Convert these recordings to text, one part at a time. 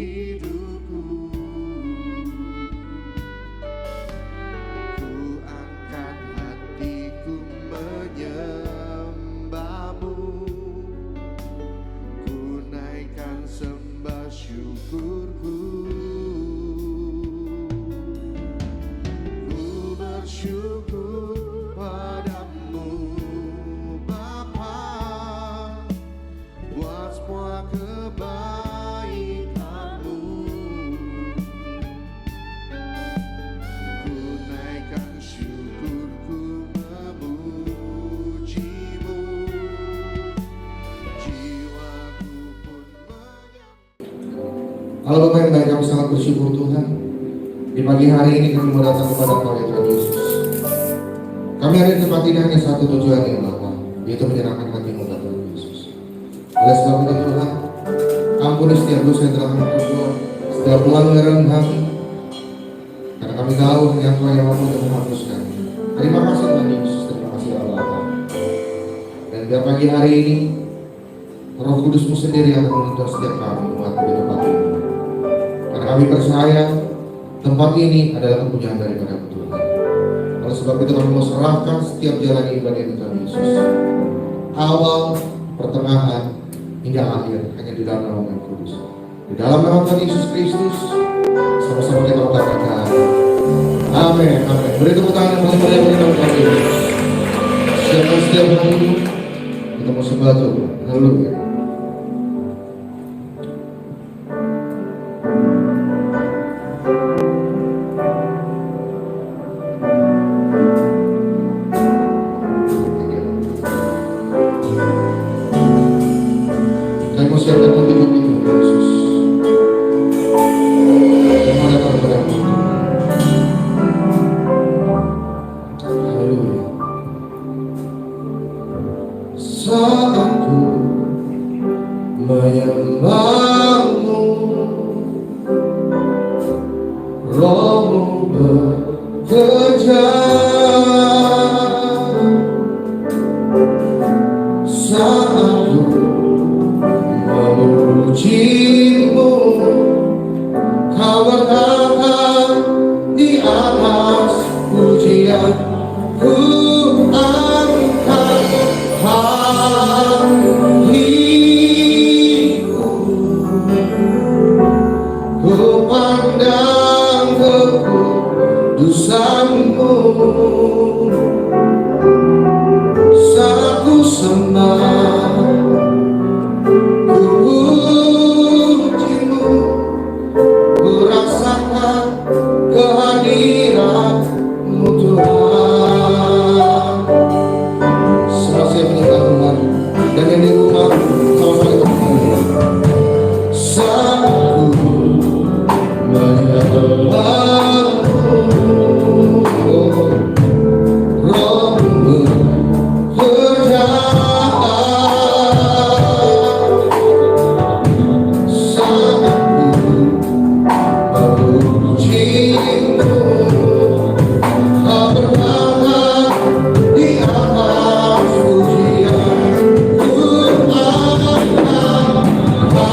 hidupku. Ku angkat hatiku menyembahmu, ku naikkan sembah syukurku. Ku bersyukur padamu Bapa, buat semua kebaikanmu. Ku naikkan syukurku memujimu, jiwaku pun Allah Bapa yang baik, kami sangat bersyukur Tuhan. Di pagi hari ini kami mau datang kepada Engkau ya Tuhan Yesus. Kami ada di tempat ini hanya satu tujuan ya Bapa, yaitu menyenangkan hati-Mu Tuhan Yesus. Oleh sebab itu Tuhan, ampuni setiap dosa yang telah kami perbuat, setiap pelanggaran kami, karena kami tahu hanya Tuhan yang mampu untuk menghapuskan. Terima kasih Tuhan Yesus, terima kasih Allah Bapa. Dan di pagi hari ini, Roh Kudus-Mu sendiri akan menuntun setiap kami umat di tempat ini. Karena kami percaya tempat ini adalah kepunyaan daripada Tuhan. Oleh sebab itu kami mau serahkan setiap jalan ibadah ini Tuhan Yesus. Awal, pertengahan, hingga akhir hanya di dalam nama Yang Kudus. Di dalam nama Tuhan Yesus Kristus, sama-sama kita katakan amin, amin. Beri tepuk tangan yang paling meriah bagi nama Tuhan Yesus. Setiap hari kita mau sembah Tuhan. Haleluya. Siapkan untuk hidup itu, Yesus. Terima kasih kepada Tuhan. Haleluya. Saat ku menyembahmu, Roh-Mu bekerja. Saat ku memujimu, Kau bertahan di atas pujian. Ku angkat hatiku, ku pandang kekudusan-Mu. Saat ku sembah, kehadiran-Mu Tuhan. Selesai meninggal Tuhan, dan yang di rumah sama-sama kita menyanyi. Saat ku menyembahmu, Roh-Mu bekerja. Saat ku memujimu, Kau bertahan di atas pujian. Ku angkat hatiku,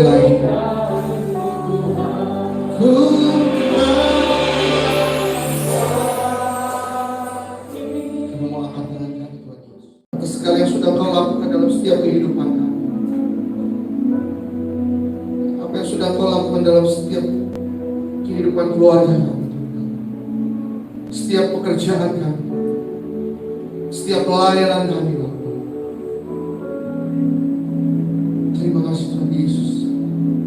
lagi. Kami mau angkat tangan kami Tuhan Yesus. Atas segala yang sudah Kau lakukan dalam setiap kehidupan kami. Apa yang sudah Kau lakukan dalam setiap kehidupan keluarga kami. Setiap pekerjaan kami. Setiap pelayanan kami Bapak. Terima kasih Tuhan Yesus.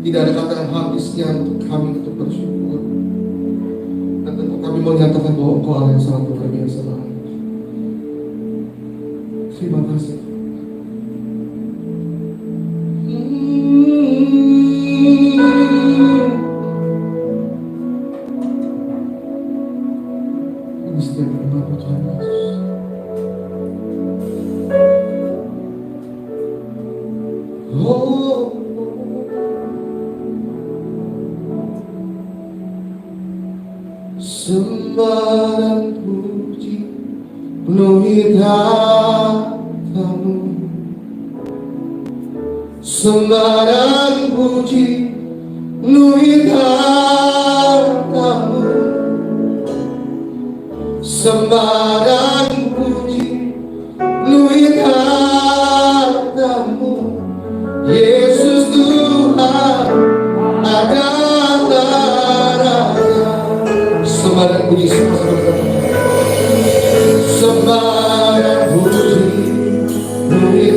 Tidak ada kata yang habisnya untuk kami untuk bersyukur. Dan tentu kami menyatakan bahwa Engkau Allah yang sangat luar biasa baik. Terima kasih. Ini setiap berdoa Tuhan Yesus. Oh, sembah dan puji penuhi katamu. Sembah dan puji penuhi katamu. Sembah dan puji penuhi katamu. Yesus Tuhan adalah Raja. Sembah dan puji sembah dan puji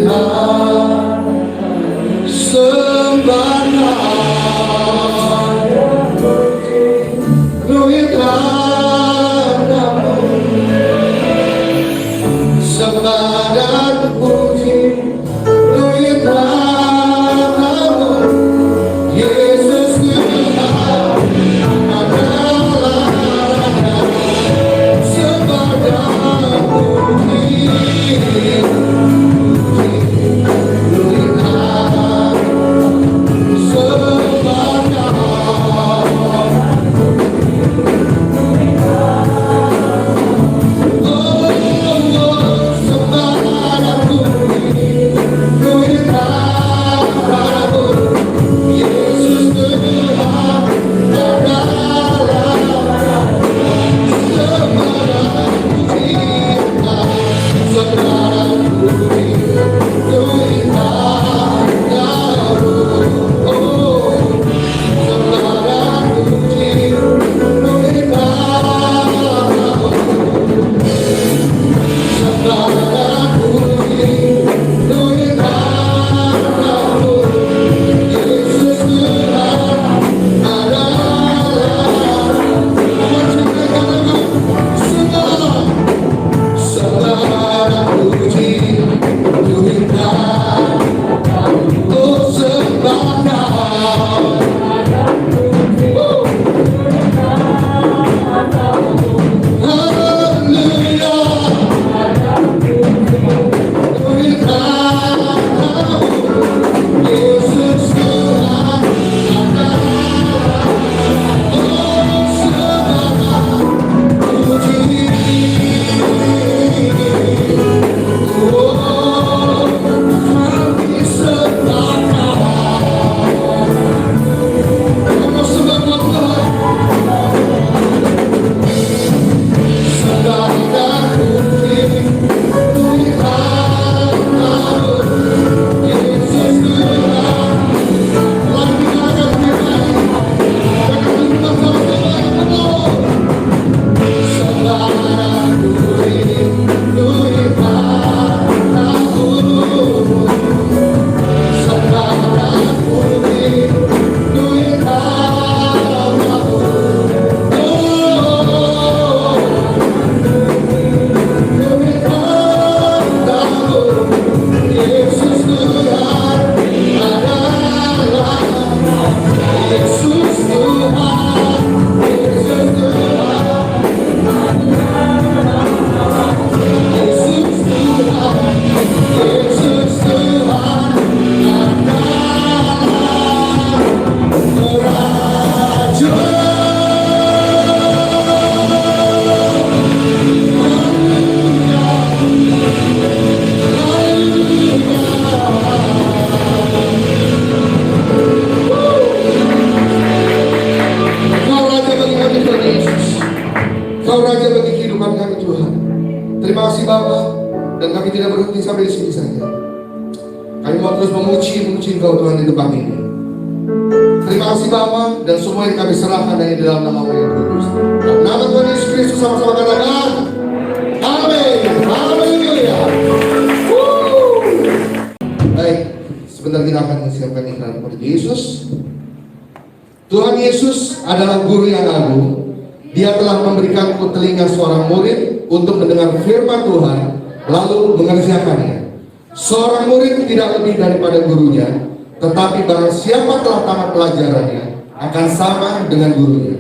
Tuhan. Sembah dan puji katamu. Sembah dan puji saja. Kami mau terus memuji Engkau Tuhan di tempat ini. Terima kasih Bapa, dan semua yang kami serahkan hanya di dalam nama yang kudus. Dalam nama Tuhan Yesus Kristus sama-sama katakan amin. Haleluya. Baik, sebentar kita akan menyiapkan iklan kepada Yesus. Tuhan Yesus adalah guru yang agung. Dia telah memberikanku telinga seorang murid untuk mendengar firman Tuhan, lalu mengerjakannya. Seorang murid tidak lebih daripada gurunya, tetapi barang siapa telah tamat pelajarannya akan sama dengan gurunya.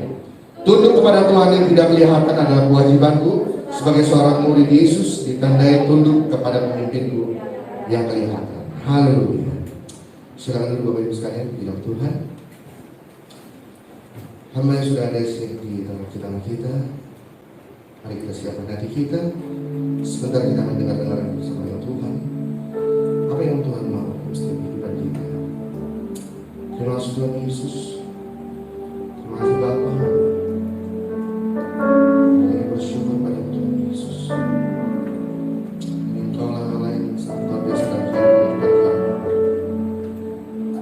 Tunduk kepada Tuhan yang tidak kelihatan adalah kewajibanku sebagai seorang murid Yesus, ditandai tunduk kepada pemimpinku yang kelihatan. Haleluya. Silakan dulu Bapak Ibu sekalian, bilang Tuhan, hamba yang sudah ada di tengah kita, mari kita siapkan hati kita. Sebentar kita akan dengar bersama dengan Tuhan. Apa yang Tuhan mau setiap kehidupan kita. Terima kasih Tuhan Yesus. Terima kasih Bapa. Kami bersyukur pada Tuhan Yesus. Engkau lah Allah yang sangat luar biasa dalam kehidupan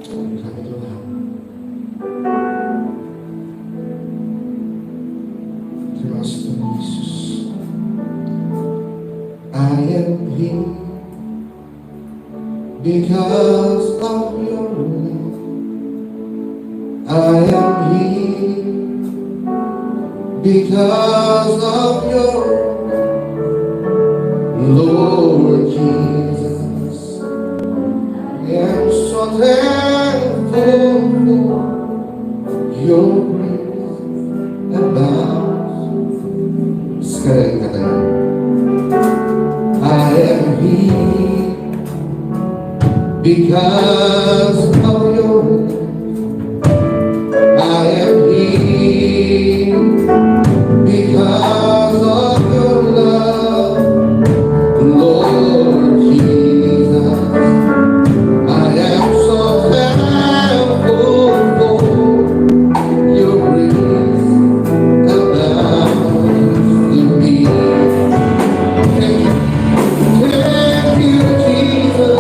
kami. Kami Tuhan. Terima kasih Tuhan Yesus. I am here because of your love. I am here because of your Lord Jesus. I am so thankful for your grace abounds. Sekali lagi katanya, I am here because of your love. I am here because of your love, Lord Jesus. I am so thankful for your grace abounds to me. Thank you, Jesus.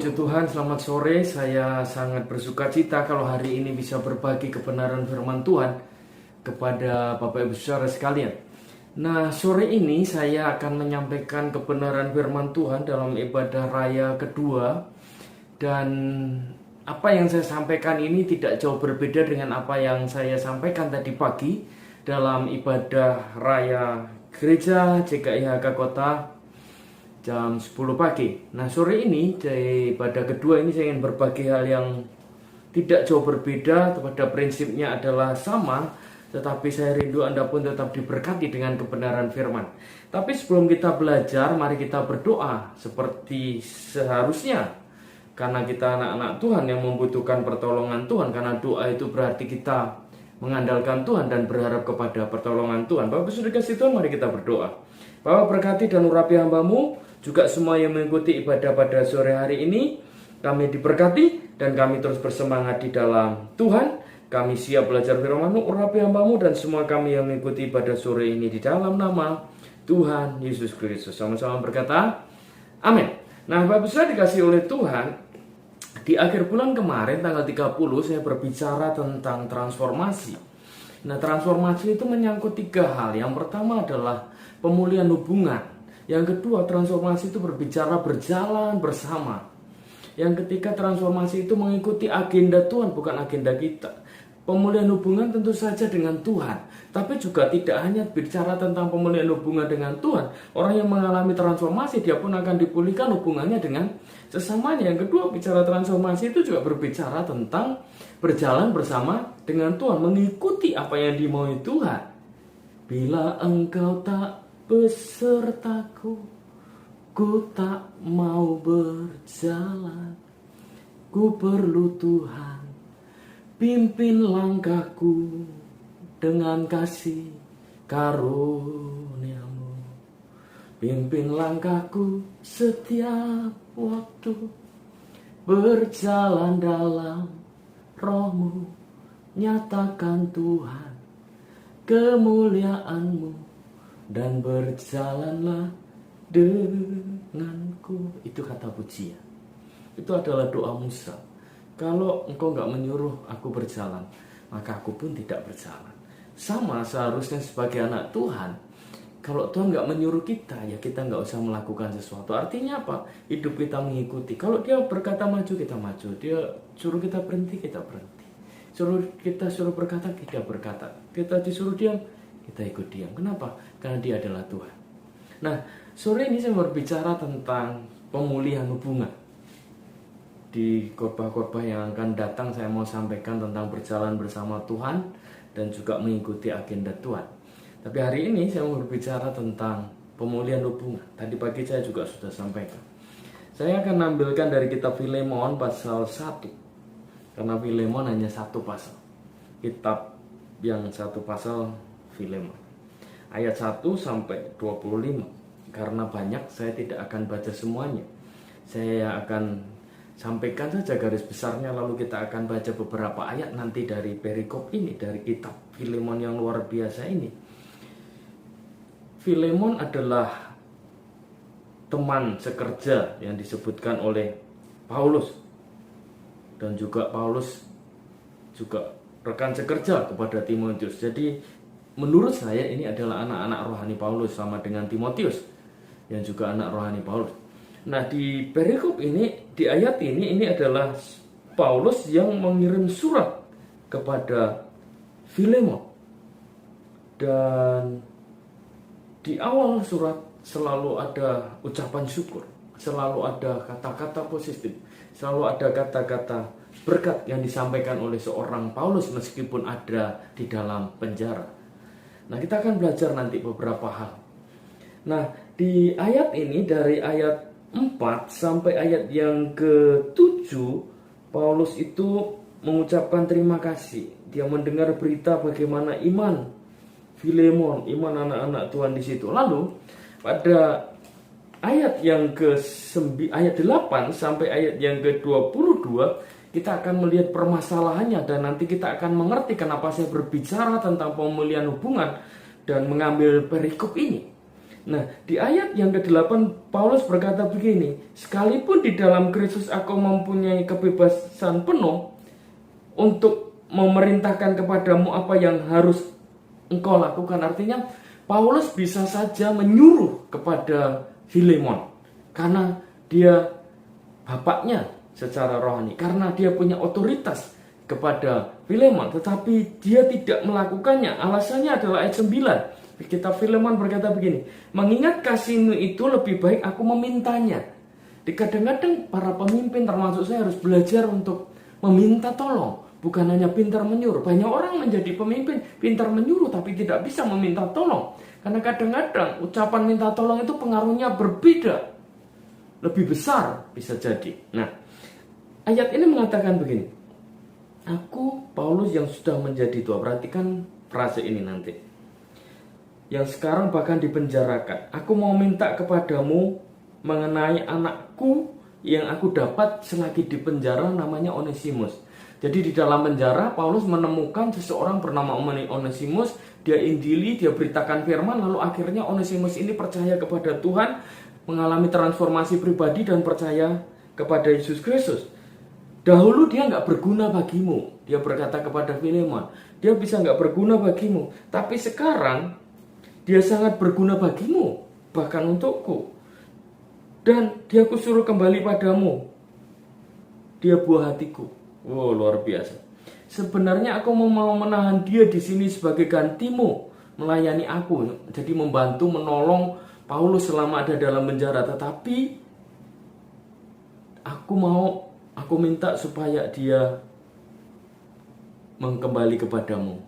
Puji Tuhan, selamat sore. Saya sangat bersuka cita kalau hari ini bisa berbagi kebenaran firman Tuhan kepada Bapak Ibu Saudara sekalian. Nah, sore ini saya akan menyampaikan kebenaran firman Tuhan dalam ibadah raya kedua. Dan apa yang saya sampaikan ini tidak jauh berbeda dengan apa yang saya sampaikan tadi pagi dalam ibadah raya gereja GKIHK Kota jam 10 pagi. Nah, sore ini di ibadah kedua ini saya ingin berbagi hal yang tidak jauh berbeda. Pada prinsipnya adalah sama, tetapi saya rindu Anda pun tetap diberkati dengan kebenaran firman. Tapi sebelum kita belajar, mari kita berdoa seperti seharusnya. Karena kita anak-anak Tuhan yang membutuhkan pertolongan Tuhan. Karena doa itu berarti kita mengandalkan Tuhan dan berharap kepada pertolongan Tuhan. Bapak sudah kasih Tuhan, mari kita berdoa. Bapak berkati dan urapi hamba-Mu, juga semua yang mengikuti ibadah pada sore hari ini. Kami diberkati dan kami terus bersemangat di dalam Tuhan. Kami siap belajar firman-Mu, urapi hamba-Mu dan semua kami yang mengikuti ibadah sore ini di dalam nama Tuhan Yesus Kristus. Sama-sama berkata, amin. Nah, Bapak sudah dikasih oleh Tuhan, di akhir bulan kemarin tanggal 30 saya berbicara tentang transformasi. Nah, transformasi itu menyangkut 3 hal. Yang pertama adalah pemulihan hubungan. Yang kedua, transformasi itu berbicara berjalan bersama. Yang ketiga, transformasi itu mengikuti agenda Tuhan, bukan agenda kita. Pemulihan hubungan tentu saja dengan Tuhan, tapi juga tidak hanya bicara tentang pemulihan hubungan dengan Tuhan. Orang yang mengalami transformasi, dia pun akan dipulihkan hubungannya dengan sesamanya. Yang kedua, bicara transformasi itu juga berbicara tentang berjalan bersama dengan Tuhan, mengikuti apa yang dimaui Tuhan. Bila engkau tak besertaku, ku tak mau berjalan. Ku perlu Tuhan, pimpin langkahku dengan kasih karunia-Mu. Pimpin langkahku setiap waktu, berjalan dalam Roh-Mu. Nyatakan Tuhan kemuliaan-Mu dan berjalanlah denganku. Itu kata pujian. Itu adalah doa Musa. Kalau engkau gak menyuruh aku berjalan, maka aku pun tidak berjalan. Sama seharusnya sebagai anak Tuhan. Kalau Tuhan gak menyuruh kita, ya kita gak usah melakukan sesuatu. Artinya apa? Hidup kita mengikuti. Kalau dia berkata maju, kita maju. Dia suruh kita berhenti, kita berhenti. Kita suruh berkata, kita berkata. Kita disuruh diam, kita ikut diam. Kenapa? Karena dia adalah Tuhan. Nah, sore ini saya berbicara tentang pemulihan hubungan. Di khotbah-khotbah yang akan datang saya mau sampaikan tentang berjalan bersama Tuhan dan juga mengikuti agenda Tuhan. Tapi hari ini saya mau berbicara tentang pemulihan hubungan. Tadi pagi saya juga sudah sampaikan. Saya akan ambilkan dari kitab Filemon pasal 1. Karena Filemon hanya 1 pasal. Kitab yang 1 pasal Filemon. Ayat 1 sampai 25. Karena banyak saya tidak akan baca semuanya. Saya akan sampaikan saja garis besarnya, lalu kita akan baca beberapa ayat nanti dari perikop ini, dari kitab Filemon yang luar biasa ini. Filemon adalah teman sekerja yang disebutkan oleh Paulus. Dan juga Paulus juga rekan sekerja kepada Timotius. Jadi menurut saya ini adalah anak-anak rohani Paulus sama dengan Timotius yang juga anak rohani Paulus. Nah, di perikop ini, di ayat ini adalah Paulus yang mengirim surat kepada Filemon. Dan di awal surat selalu ada ucapan syukur, selalu ada kata-kata positif, selalu ada kata-kata berkat yang disampaikan oleh seorang Paulus meskipun ada di dalam penjara. Nah, kita akan belajar nanti beberapa hal. Nah, di ayat ini dari ayat 4 sampai ayat yang ke-7, Paulus itu mengucapkan terima kasih. Dia mendengar berita bagaimana iman Filemon, iman anak-anak Tuhan di situ. Lalu pada ayat yang ayat 8 sampai ayat yang ke-22, kita akan melihat permasalahannya dan nanti kita akan mengerti kenapa saya berbicara tentang pemulihan hubungan dan mengambil perikop ini. Nah, di ayat yang ke-8 Paulus berkata begini, sekalipun di dalam Kristus aku mempunyai kebebasan penuh untuk memerintahkan kepadamu apa yang harus engkau lakukan. Artinya Paulus bisa saja menyuruh kepada Filemon karena dia bapaknya secara rohani, karena dia punya otoritas kepada Filemon, tetapi dia tidak melakukannya. Alasannya adalah ayat 9. Kitab Filemon berkata begini, mengingat kasihmu itu lebih baik aku memintanya. Kadang-kadang para pemimpin termasuk saya harus belajar untuk meminta tolong, bukan hanya pintar menyuruh. Banyak orang menjadi pemimpin pintar menyuruh tapi tidak bisa meminta tolong. Karena kadang-kadang ucapan minta tolong itu pengaruhnya berbeda, lebih besar bisa jadi. Nah, ayat ini mengatakan begini, aku Paulus yang sudah menjadi tua, perhatikan frase ini nanti, yang sekarang bahkan dipenjarakan, aku mau minta kepadamu mengenai anakku yang aku dapat selagi di penjara, namanya Onesimus. Jadi di dalam penjara Paulus menemukan seseorang bernama Onesimus, dia injili, dia beritakan firman, lalu akhirnya Onesimus ini percaya kepada Tuhan, mengalami transformasi pribadi dan percaya kepada Yesus Kristus. Dahulu dia nggak berguna bagimu, dia berkata kepada Filemon, dia bisa nggak berguna bagimu, tapi sekarang dia sangat berguna bagimu, bahkan untukku. Dan dia kusuruh kembali padamu. Dia buah hatiku. Wow, luar biasa. Sebenarnya aku mau menahan dia di sini sebagai gantimu, melayani aku, jadi membantu menolong Paulus selama ada dalam penjara. Tetapi aku minta supaya dia mengembali kepadamu.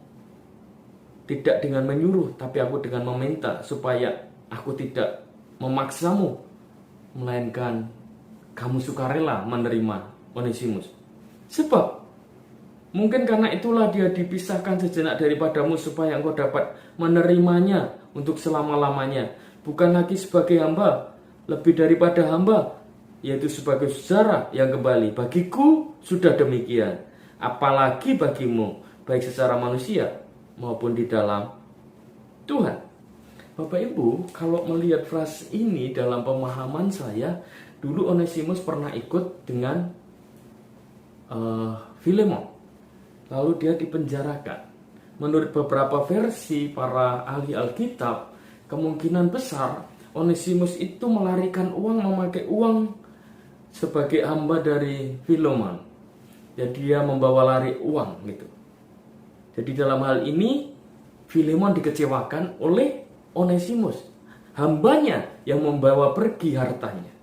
Tidak dengan menyuruh, tapi aku dengan meminta supaya aku tidak memaksamu, melainkan kamu sukarela menerima Onesimus. Sebab mungkin karena itulah dia dipisahkan sejenak daripadamu, supaya engkau dapat menerimanya untuk selama-lamanya, bukan lagi sebagai hamba, lebih daripada hamba, yaitu sebagai saudara yang kembali. Bagiku sudah demikian, apalagi bagimu, baik secara manusia maupun di dalam Tuhan. Bapak Ibu, kalau melihat frase ini dalam pemahaman saya, dulu Onesimus pernah ikut dengan Filemon, lalu dia dipenjarakan. Menurut beberapa versi para ahli Alkitab, kemungkinan besar Onesimus itu melarikan uang, memakai uang sebagai hamba dari Filemon. Jadi dia membawa lari uang gitu. Jadi dalam hal ini Filemon dikecewakan oleh Onesimus, hambanya yang membawa pergi hartanya.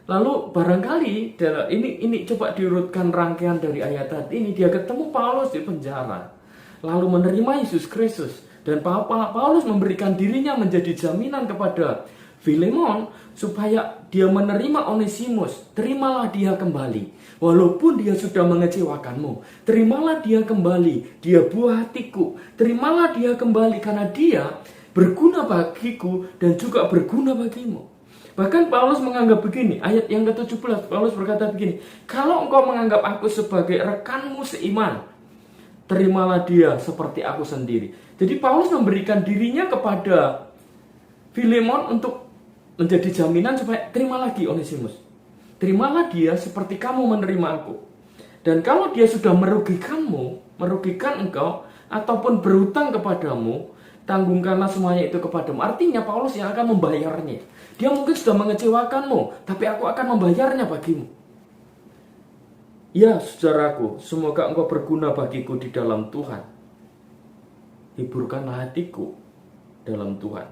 Lalu barangkali ini coba diurutkan rangkaian dari ayat tadi ini, dia ketemu Paulus di penjara, lalu menerima Yesus Kristus, dan Paulus memberikan dirinya menjadi jaminan kepada Filemon supaya dia menerima Onesimus. Terimalah dia kembali. Walaupun dia sudah mengecewakanmu, terimalah dia kembali. Dia buah hatiku. Terimalah dia kembali karena dia berguna bagiku dan juga berguna bagimu. Bahkan Paulus menganggap begini, ayat yang ke-17, Paulus berkata begini, kalau engkau menganggap aku sebagai rekanmu seiman, terimalah dia seperti aku sendiri. Jadi Paulus memberikan dirinya kepada Filemon untuk menjadi jaminan supaya terima lagi Onesimus. Terimalah dia seperti kamu menerima aku. Dan kalau dia sudah merugikanmu, merugikan engkau, ataupun berhutang kepadamu, tanggungkanlah semuanya itu kepadamu. Artinya Paulus yang akan membayarnya. Dia mungkin sudah mengecewakanmu, tapi aku akan membayarnya bagimu. Ya saudaraku, semoga engkau berguna bagiku di dalam Tuhan. Hiburkanlah hatiku dalam Tuhan.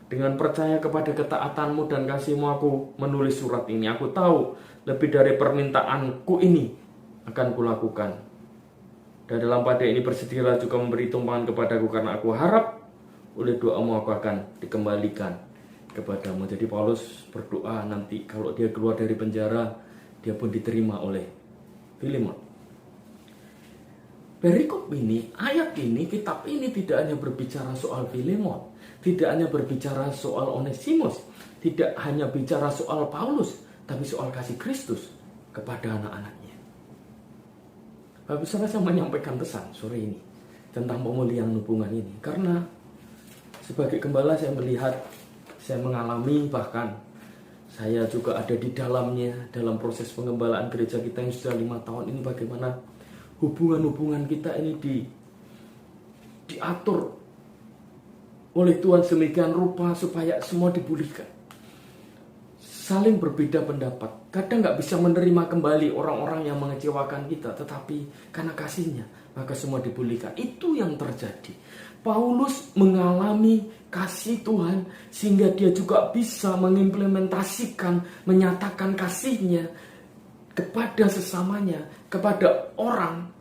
Dengan percaya kepada ketaatanmu dan kasihmu aku menulis surat ini. Aku tahu lebih dari permintaanku ini akan kulakukan. Dan dalam pada ini bersedialah juga memberi tumpangan kepadaku, karena aku harap oleh doamu aku akan dikembalikan kepadamu. Jadi Paulus berdoa nanti kalau dia keluar dari penjara, dia pun diterima oleh Filemon. Perikop ini, ayat ini, kitab ini tidak hanya berbicara soal Filemon, tidak hanya berbicara soal Onesimus, tidak hanya bicara soal Paulus, tapi soal kasih Kristus kepada anak-anaknya. Bapak saya menyampaikan pesan sore ini tentang pemulihan hubungan ini, karena Sebagai gembala saya melihat, saya mengalami, bahkan saya juga ada di dalamnya dalam proses pengembalaan gereja kita yang sudah 5 tahun ini, bagaimana hubungan-hubungan kita ini diatur oleh Tuhan sedemikian rupa supaya semua dipulihkan. Saling berbeda pendapat, kadang gak bisa menerima kembali orang-orang yang mengecewakan kita, tetapi karena kasihnya maka semua dipulihkan. Itu yang terjadi. Paulus mengalami kasih Tuhan sehingga dia juga bisa mengimplementasikan, menyatakan kasihnya kepada sesamanya, kepada orang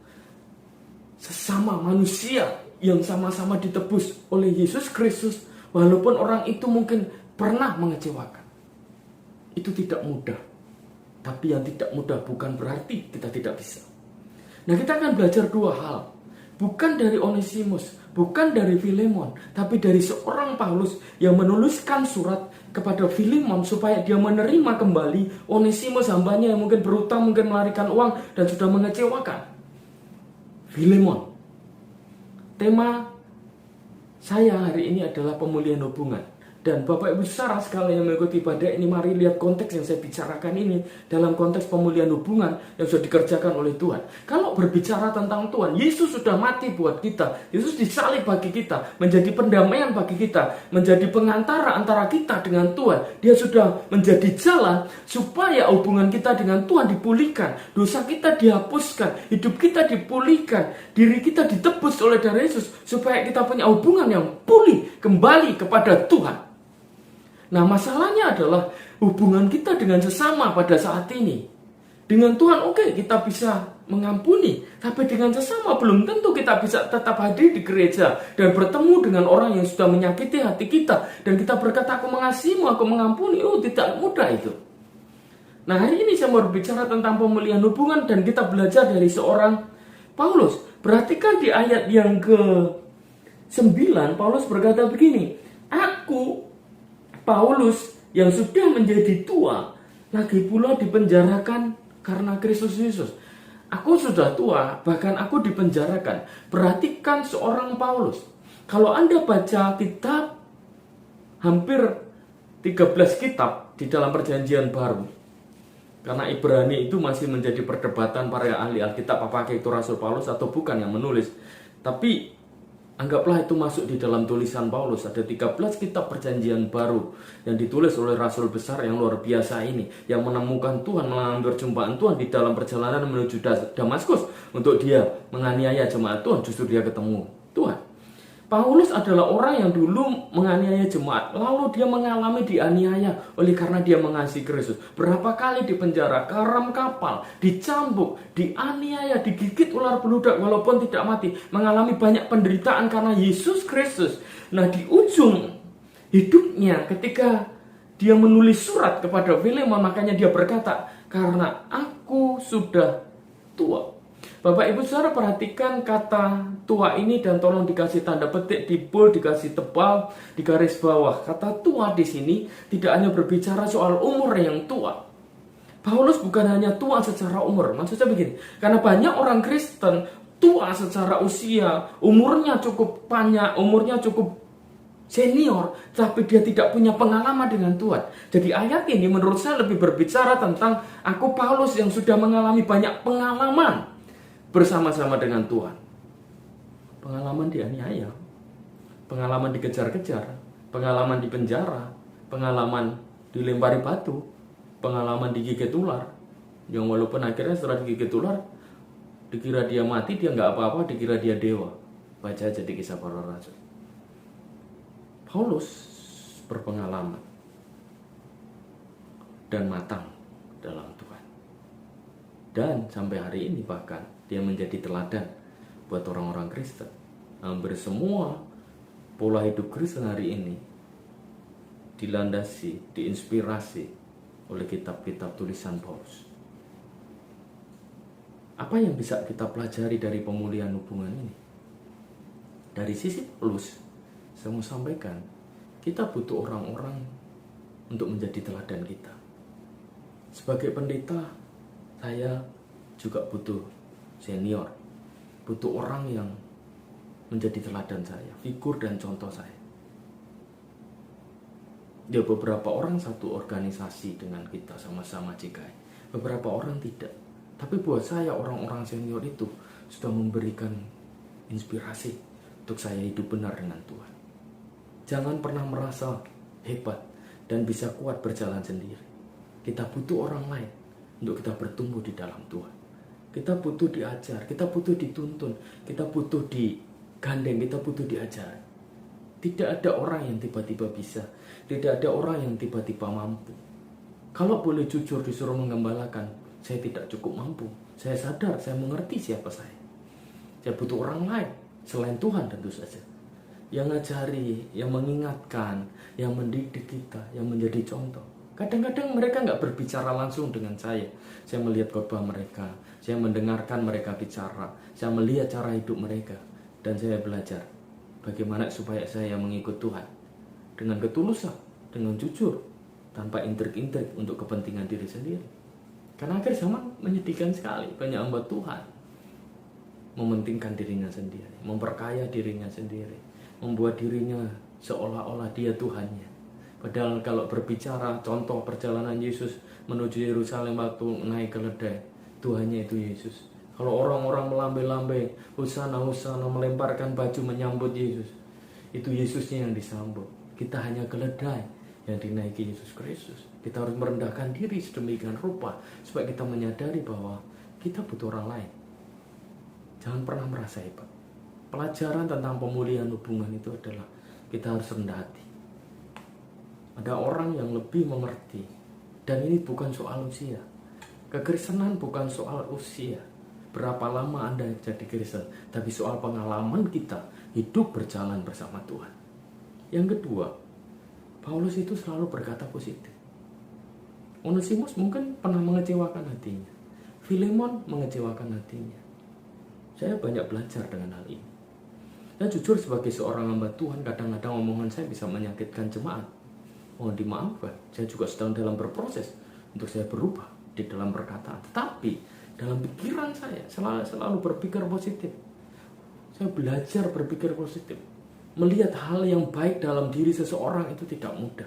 sesama manusia yang sama-sama ditebus oleh Yesus Kristus, walaupun orang itu mungkin pernah mengecewakan. Itu tidak mudah. Tapi yang tidak mudah bukan berarti kita tidak bisa. Nah, kita akan belajar 2 hal. Bukan dari Onesimus, bukan dari Filemon, tapi dari seorang Paulus yang menuliskan surat kepada Filemon supaya dia menerima kembali Onesimus, hambanya yang mungkin berutang, mungkin melarikan uang dan sudah mengecewakan. Filemon. Tema saya hari ini adalah pemulihan hubungan. Dan Bapak Ibu saudara sekalian yang mengikuti ibadah ini, mari lihat konteks yang saya bicarakan ini dalam konteks pemulihan hubungan yang sudah dikerjakan oleh Tuhan. Kalau berbicara tentang Tuhan, Yesus sudah mati buat kita. Yesus disalib bagi kita, menjadi pendamaian bagi kita, menjadi pengantara antara kita dengan Tuhan. Dia sudah menjadi jalan supaya hubungan kita dengan Tuhan dipulihkan, dosa kita dihapuskan, hidup kita dipulihkan, diri kita ditebus oleh darah Yesus supaya kita punya hubungan yang pulih kembali kepada Tuhan. Nah, masalahnya adalah hubungan kita dengan sesama pada saat ini. Dengan Tuhan oke, kita bisa mengampuni. Tapi dengan sesama belum tentu kita bisa tetap hadir di gereja dan bertemu dengan orang yang sudah menyakiti hati kita. Dan kita berkata, aku mengasihimu, aku mengampuni. Oh, tidak mudah itu. Nah, hari ini saya mau berbicara tentang pemulihan hubungan dan kita belajar dari seorang Paulus. Perhatikan di ayat yang ke-9, Paulus berkata begini, aku Paulus yang sudah menjadi tua, lagi pula dipenjarakan karena Kristus Yesus. Aku sudah tua, bahkan aku dipenjarakan. Perhatikan seorang Paulus. Kalau Anda baca kitab, hampir 13 kitab di dalam perjanjian baru. Karena Ibrani itu masih menjadi perdebatan para ahli Alkitab, apakah itu Rasul Paulus atau bukan yang menulis. Tapi anggaplah itu masuk di dalam tulisan Paulus. Ada 13 kitab perjanjian baru yang ditulis oleh Rasul besar yang luar biasa ini, yang menemukan Tuhan, mengalami perjumpaan Tuhan di dalam perjalanan menuju Damaskus untuk dia menganiaya jemaat Tuhan. Justru dia ketemu Tuhan. Paulus adalah orang yang dulu menganiaya jemaat, lalu dia mengalami dianiaya oleh karena dia mengasihi Kristus. Berapa kali di penjara, karam kapal, dicambuk, dianiaya, digigit ular beludak walaupun tidak mati, mengalami banyak penderitaan karena Yesus Kristus. Nah, di ujung hidupnya ketika dia menulis surat kepada Filemon, makanya dia berkata, karena aku sudah tua. Bapak Ibu saudara, perhatikan kata tua ini dan tolong dikasih tanda petik, di bold, dikasih tebal, di garis bawah. Kata tua di sini tidak hanya berbicara soal umur yang tua. Paulus bukan hanya tua secara umur. Maksudnya begini, karena banyak orang Kristen tua secara usia, umurnya cukup banyak, umurnya cukup senior, tapi dia tidak punya pengalaman dengan Tuhan. Jadi ayat ini menurut saya lebih berbicara tentang aku Paulus yang sudah mengalami banyak pengalaman bersama-sama dengan Tuhan. Pengalaman dianiaya, pengalaman dikejar-kejar, pengalaman di penjara, pengalaman dilempari batu, pengalaman digigit ular. Yang walaupun akhirnya setelah digigit ular, dikira dia mati, dia nggak apa-apa, dikira dia dewa. Baca aja di Kisah Para Rasul. Paulus berpengalaman dan matang dalam Tuhan. Dan sampai hari ini bahkan dia menjadi teladan buat orang-orang Kristen. Hampir semua pola hidup Kristen hari ini dilandasi, diinspirasi oleh kitab-kitab tulisan Paulus. Apa yang bisa kita pelajari dari pemulihan hubungan ini? Dari sisi Paulus, saya mau sampaikan, kita butuh orang-orang untuk menjadi teladan kita. Sebagai pendeta, saya juga butuh senior, butuh orang yang menjadi teladan saya, figur dan contoh saya. Ya beberapa orang satu organisasi dengan kita sama-sama JKI, beberapa orang tidak. Tapi buat saya orang-orang senior itu sudah memberikan inspirasi untuk saya hidup benar dengan Tuhan. Jangan pernah merasa hebat dan bisa kuat berjalan sendiri. Kita butuh orang lain untuk kita bertumbuh di dalam Tuhan. Kita butuh diajar, kita butuh dituntun, kita butuh digandeng, kita butuh diajar. Tidak ada orang yang tiba-tiba bisa, tidak ada orang yang tiba-tiba mampu. Kalau boleh jujur disuruh menggembalakan, saya tidak cukup mampu. Saya sadar, saya mengerti siapa saya. Saya butuh orang lain selain Tuhan tentu saja, yang ngajari, yang mengingatkan, yang mendidik kita, yang menjadi contoh. Kadang-kadang mereka nggak berbicara langsung dengan saya. Saya melihat khotbah mereka, saya mendengarkan mereka bicara, saya melihat cara hidup mereka, dan saya belajar bagaimana supaya saya mengikut Tuhan dengan ketulusan, dengan jujur, tanpa intrik-intrik untuk kepentingan diri sendiri. Karena akhir zaman menyedihkan sekali, banyak hamba Tuhan mementingkan dirinya sendiri, memperkaya dirinya sendiri, membuat dirinya seolah-olah dia Tuhannya. Padahal kalau berbicara contoh perjalanan Yesus menuju Yerusalem waktu naik keledai, Tuhannya itu Yesus. Kalau orang-orang melambai-lambai, hosana, hosana, melemparkan baju menyambut Yesus, itu Yesusnya yang disambut. Kita hanya keledai yang dinaiki Yesus Kristus. Kita harus merendahkan diri sedemikian rupa supaya kita menyadari bahwa kita butuh orang lain. Jangan pernah merasa hebat. Pelajaran tentang pemulihan hubungan itu adalah kita harus rendah hati. Ada orang yang lebih mengerti, dan ini bukan soal usia. Kekristenan bukan soal usia, berapa lama Anda jadi Kristen, tapi soal pengalaman kita hidup berjalan bersama Tuhan. Yang kedua, Paulus itu selalu berkata positif. Onesimus mungkin pernah mengecewakan hatinya, Filemon mengecewakan hatinya. Saya banyak belajar dengan hal ini. Dan jujur sebagai seorang hamba Tuhan, kadang-kadang omongan saya bisa menyakitkan jemaat. Mohon dimaafkan, saya juga sedang dalam berproses untuk saya berubah di dalam perkataan. Tetapi dalam pikiran saya selalu berpikir positif. Saya belajar berpikir positif. Melihat hal yang baik dalam diri seseorang itu tidak mudah.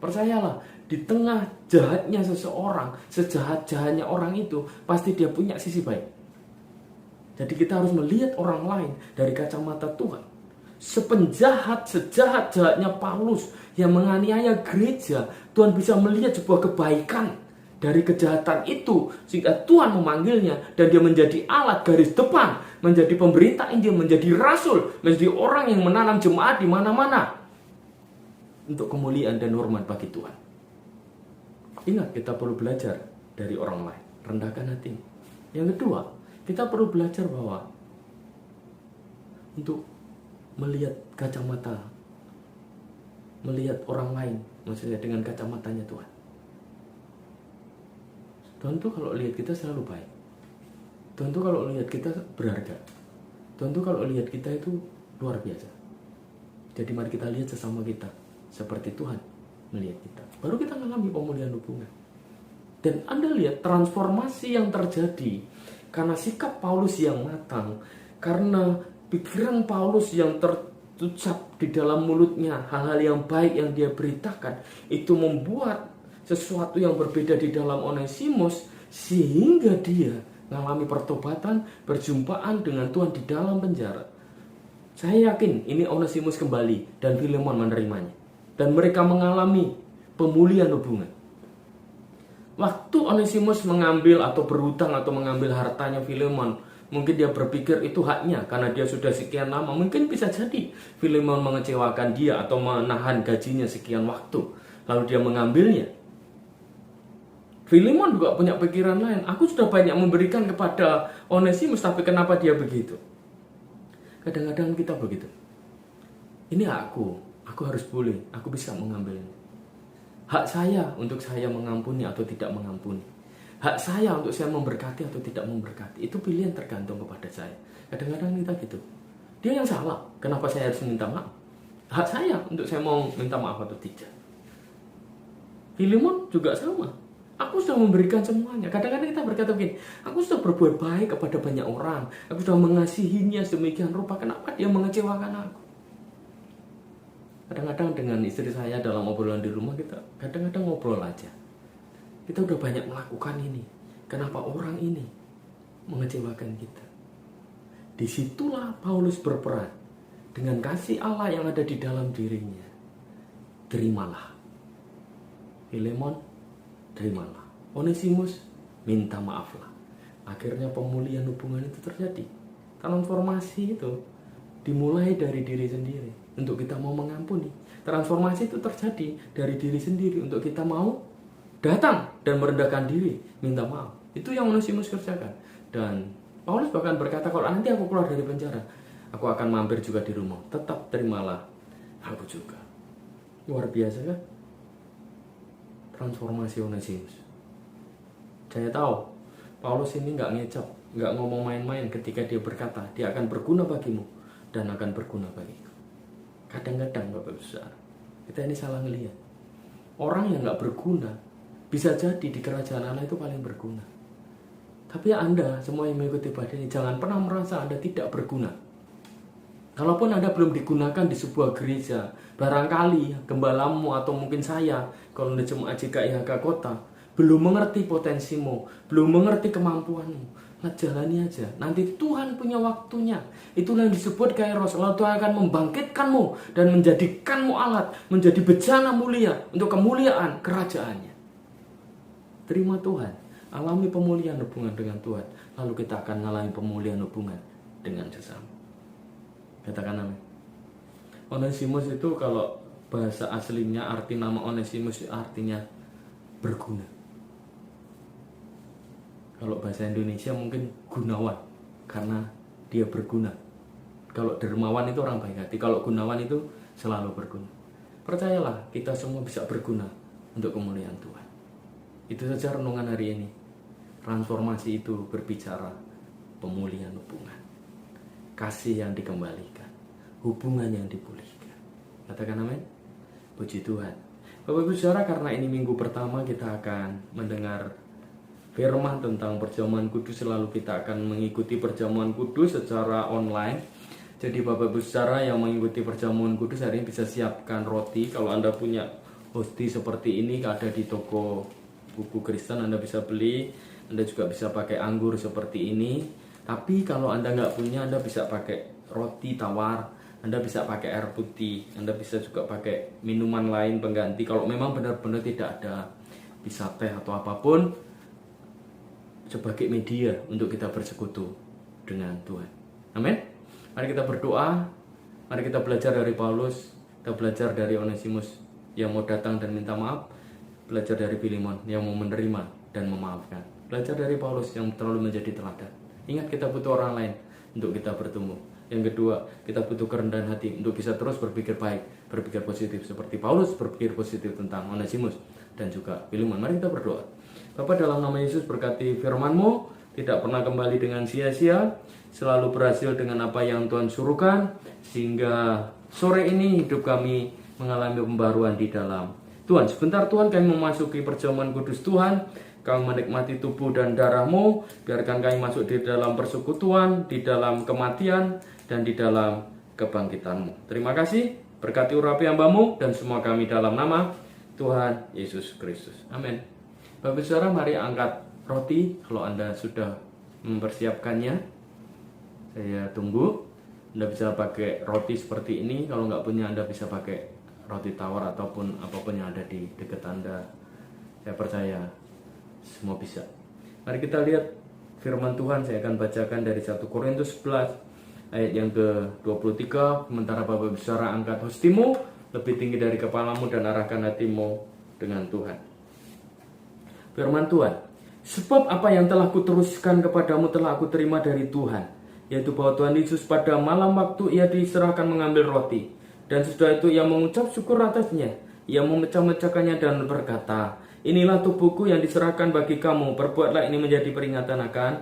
Percayalah, di tengah jahatnya seseorang, sejahat-jahatnya orang itu, pasti dia punya sisi baik. Jadi kita harus melihat orang lain dari kacamata Tuhan. Sejahat-jahatnya Paulus yang menganiaya gereja, Tuhan bisa melihat sebuah kebaikan dari kejahatan itu, sehingga Tuhan memanggilnya dan dia menjadi alat garis depan, menjadi pemberita Injil, menjadi rasul, menjadi orang yang menanam jemaat di mana-mana untuk kemuliaan dan hormat bagi Tuhan. Ingat, kita perlu belajar dari orang lain, rendahkan hati. Yang kedua, kita perlu belajar bahwa untuk melihat kacamata, melihat orang lain, maksudnya dengan kacamatanya Tuhan. Tuhan tuh kalau lihat kita selalu baik. Tuhan tuh kalau lihat kita berharga. Tuhan tuh kalau lihat kita itu luar biasa. Jadi mari kita lihat sesama kita seperti Tuhan melihat kita. Baru kita mengalami pemulihan hubungan. Dan Anda lihat transformasi yang terjadi karena sikap Paulus yang matang, karena pikiran Paulus yang tertucap di dalam mulutnya, hal-hal yang baik yang dia beritakan, itu membuat sesuatu yang berbeda di dalam Onesimus, sehingga dia mengalami pertobatan, perjumpaan dengan Tuhan di dalam penjara. Saya yakin ini Onesimus kembali dan Filemon menerimanya, dan mereka mengalami pemulihan hubungan. Waktu Onesimus mengambil atau berhutang atau mengambil hartanya Filemon, mungkin dia berpikir itu haknya karena dia sudah sekian lama. Mungkin bisa jadi Filemon mengecewakan dia atau menahan gajinya sekian waktu, lalu dia mengambilnya. Filemon juga punya pikiran lain. Aku sudah banyak memberikan kepada Onesimus, tapi kenapa dia begitu? Kadang-kadang kita begitu. Ini aku harus boleh, aku bisa mengambilnya. Hak saya untuk saya mengampuni atau tidak mengampuni. Hak saya untuk saya memberkati atau tidak memberkati. Itu pilihan tergantung kepada saya. Kadang-kadang kita gitu. Dia yang salah, kenapa saya harus minta maaf? Hak saya untuk saya mau minta maaf atau tidak. Filemon juga sama. Aku sudah memberikan semuanya. Kadang-kadang kita berkata begini, aku sudah berbuat baik kepada banyak orang, aku sudah mengasihinya sedemikian rupa, kenapa dia mengecewakan aku? Kadang-kadang dengan istri saya dalam obrolan di rumah, kita kadang-kadang ngobrol aja. Kita udah banyak melakukan ini. Kenapa orang ini mengecewakan kita? Disitulah Paulus berperan dengan kasih Allah yang ada di dalam dirinya. Terimalah. Filemon, terimalah. Onesimus, minta maaflah. Akhirnya pemulihan hubungan itu terjadi. Transformasi itu dimulai dari diri sendiri untuk kita mau mengampuni. Transformasi itu terjadi dari diri sendiri untuk kita mau datang dan merendahkan diri, minta maaf. Itu yang Onesimus kerjakan. Dan Paulus bahkan berkata, kalau nanti aku keluar dari penjara, aku akan mampir juga di rumah. Tetap terimalah aku juga. Luar biasa kan? Transformasi Onesimus. Saya tahu Paulus ini nggak ngecap, nggak ngomong main-main ketika dia berkata dia akan berguna bagimu dan akan berguna bagiku. Kadang-kadang Bapak Besar, kita ini salah ngelihat. Orang yang nggak berguna bisa jadi di kerajaan Allah itu paling berguna. Tapi Anda semua yang mengikuti ibadah ini, jangan pernah merasa Anda tidak berguna. Kalaupun Anda belum digunakan di sebuah gereja, barangkali gembalamu atau mungkin saya, kalau Anda jemaat JKIHK Kota, belum mengerti potensimu, belum mengerti kemampuanmu, nah jalani aja. Nanti Tuhan punya waktunya. Itulah yang disebut kairos. Lalu Tuhan akan membangkitkanmu dan menjadikanmu alat, menjadi bejana mulia untuk kemuliaan kerajaannya. Terima Tuhan, alami pemulihan hubungan dengan Tuhan, lalu kita akan mengalami pemulihan hubungan dengan sesama. Katakan amin. Onesimus itu kalau bahasa aslinya, arti nama Onesimus artinya berguna. Kalau bahasa Indonesia mungkin gunawan, karena dia berguna. Kalau dermawan itu orang baik hati, kalau gunawan itu selalu berguna. Percayalah, kita semua bisa berguna untuk kemuliaan Tuhan. Itu saja renungan hari ini. Transformasi itu berbicara pemulihan hubungan, kasih yang dikembalikan, hubungan yang dipulihkan. Katakan amin. Puji Tuhan. Bapak Ibu Saudara, karena ini minggu pertama kita akan mendengar firman tentang perjamuan kudus, selalu kita akan mengikuti perjamuan kudus secara online. Jadi Bapak Ibu Saudara yang mengikuti perjamuan kudus hari ini bisa siapkan roti. Kalau Anda punya hosti seperti ini ada di toko buku Kristen, Anda bisa beli. Anda juga bisa pakai anggur seperti ini. Tapi kalau Anda nggak punya, Anda bisa pakai roti tawar, Anda bisa pakai air putih, Anda bisa juga pakai minuman lain pengganti. Kalau memang benar-benar tidak ada, bisa teh atau apapun sebagai media untuk kita bersekutu dengan Tuhan. Amin. Mari kita berdoa. Mari kita belajar dari Paulus. Kita belajar dari Onesimus yang mau datang dan minta maaf. Belajar dari Filemon yang mau menerima dan memaafkan. Belajar dari Paulus yang terlalu menjadi teladan. Ingat, kita butuh orang lain untuk kita bertumbuh. Yang kedua, kita butuh kerendahan hati untuk bisa terus berpikir baik, berpikir positif seperti Paulus berpikir positif tentang Onesimus dan juga Filemon. Mari kita berdoa. Bapa, dalam nama Yesus, berkati firman-Mu, tidak pernah kembali dengan sia-sia, selalu berhasil dengan apa yang Tuhan suruhkan, sehingga sore ini hidup kami mengalami pembaruan di dalam Tuhan. Sebentar Tuhan, kami memasuki perjamuan kudus Tuhan, kami menikmati tubuh dan darah-Mu, biarkan kami masuk di dalam persekutuan, di dalam kematian, dan di dalam kebangkitan-Mu. Terima kasih, berkati urapi hamba-Mu, dan semua kami dalam nama Tuhan Yesus Kristus. Amin. Bapak Saudara, mari angkat roti kalau Anda sudah mempersiapkannya. Saya tunggu. Anda bisa pakai roti seperti ini. Kalau nggak punya, Anda bisa pakai roti tawar ataupun apapun yang ada di dekat Anda. Saya percaya semua bisa. Mari kita lihat firman Tuhan. Saya akan bacakan dari 1 Korintus 11 ayat yang ke-23. Sementara Bapak Saudara angkat hostimu lebih tinggi dari kepalamu dan arahkan hatimu dengan Tuhan. Firman Tuhan, sebab apa yang telah kuteruskan kepadamu telah aku terima dari Tuhan, yaitu bahwa Tuhan Yesus pada malam waktu ia diserahkan mengambil roti, dan sesudah itu ia mengucap syukur atasnya, ia memecah-mecahkannya dan berkata, inilah tubuhku yang diserahkan bagi kamu, perbuatlah ini menjadi peringatan akan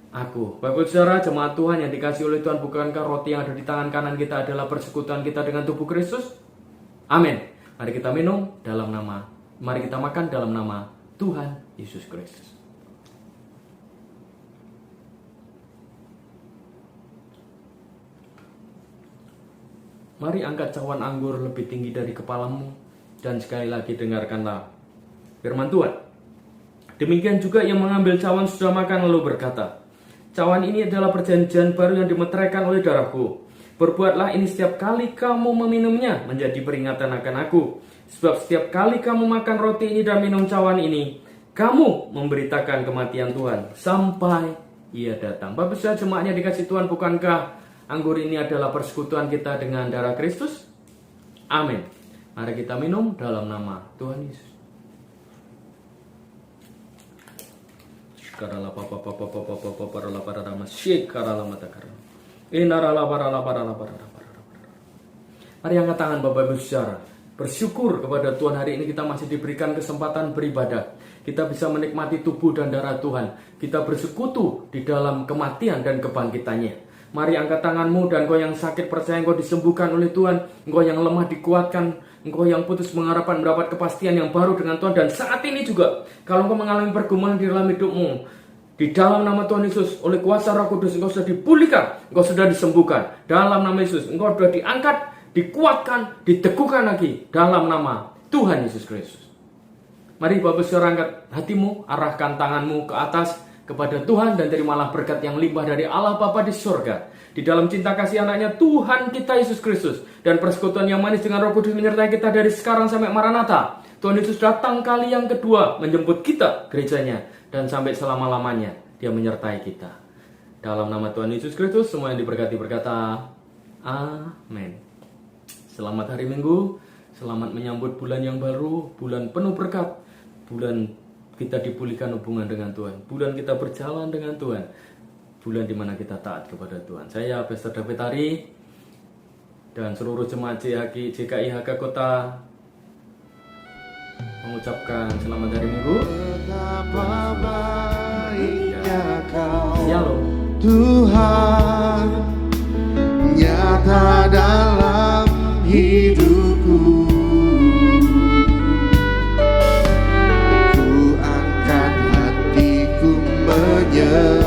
aku. Bapak Saudara, jemaat Tuhan yang dikasihi oleh Tuhan, bukankah roti yang ada di tangan kanan kita adalah persekutuan kita dengan tubuh Kristus? Amin. Mari kita minum dalam nama, mari kita makan dalam nama Tuhan Yesus Kristus. Mari angkat cawan anggur lebih tinggi dari kepalamu, dan sekali lagi dengarkanlah firman Tuhan. Demikian juga yang mengambil cawan sudah makan lalu berkata, cawan ini adalah perjanjian baru yang dimeteraikan oleh darahku. Berbuatlah ini setiap kali kamu meminumnya menjadi peringatan akan aku. Sebab setiap kali kamu makan roti ini dan minum cawan ini, kamu memberitakan kematian Tuhan sampai Ia datang. Bapak Saudara jemaatnya dikasih Tuhan, bukankah anggur ini adalah persekutuan kita dengan darah Kristus? Amin. Mari kita minum dalam nama Tuhan Yesus. Mari angkat tangan Bapak Ibu Saudara. Bersyukur kepada Tuhan, hari ini kita masih diberikan kesempatan beribadah. Kita bisa menikmati tubuh dan darah Tuhan. Kita bersekutu di dalam kematian dan kebangkitannya. Mari angkat tanganmu, dan engkau yang sakit percaya engkau disembuhkan oleh Tuhan. Engkau yang lemah dikuatkan. Engkau yang putus mengharapkan mendapat kepastian yang baru dengan Tuhan. Dan saat ini juga, kalau engkau mengalami pergumulan di dalam hidupmu, di dalam nama Tuhan Yesus, oleh kuasa Roh Kudus, engkau sudah dipulihkan, engkau sudah disembuhkan. Dalam nama Yesus, engkau sudah diangkat, dikuatkan, diteguhkan lagi dalam nama Tuhan Yesus Kristus. Mari Bapak Saudara angkat hatimu, arahkan tanganmu ke atas kepada Tuhan, dan terimalah berkat yang limpah dari Allah Bapa di surga. Di dalam cinta kasih anaknya Tuhan kita Yesus Kristus, dan persekutuan yang manis dengan Roh Kudus menyertai kita dari sekarang sampai Maranatha. Tuhan Yesus datang kali yang kedua menjemput kita, gerejanya, dan sampai selama-lamanya Dia menyertai kita. Dalam nama Tuhan Yesus Kristus, semua yang diberkati berkata amin. Selamat hari Minggu, selamat menyambut bulan yang baru, bulan penuh berkat, bulan kita dipulihkan hubungan dengan Tuhan, bulan kita berjalan dengan Tuhan, bulan dimana kita taat kepada Tuhan. Saya Pastor David Ari dan seluruh jemaat JKIHK Kota mengucapkan selamat hari Minggu. Betapa baiknya Kau, Shalom. Tuhan, nyata dalam hidupku. Ku angkat hatiku menyembah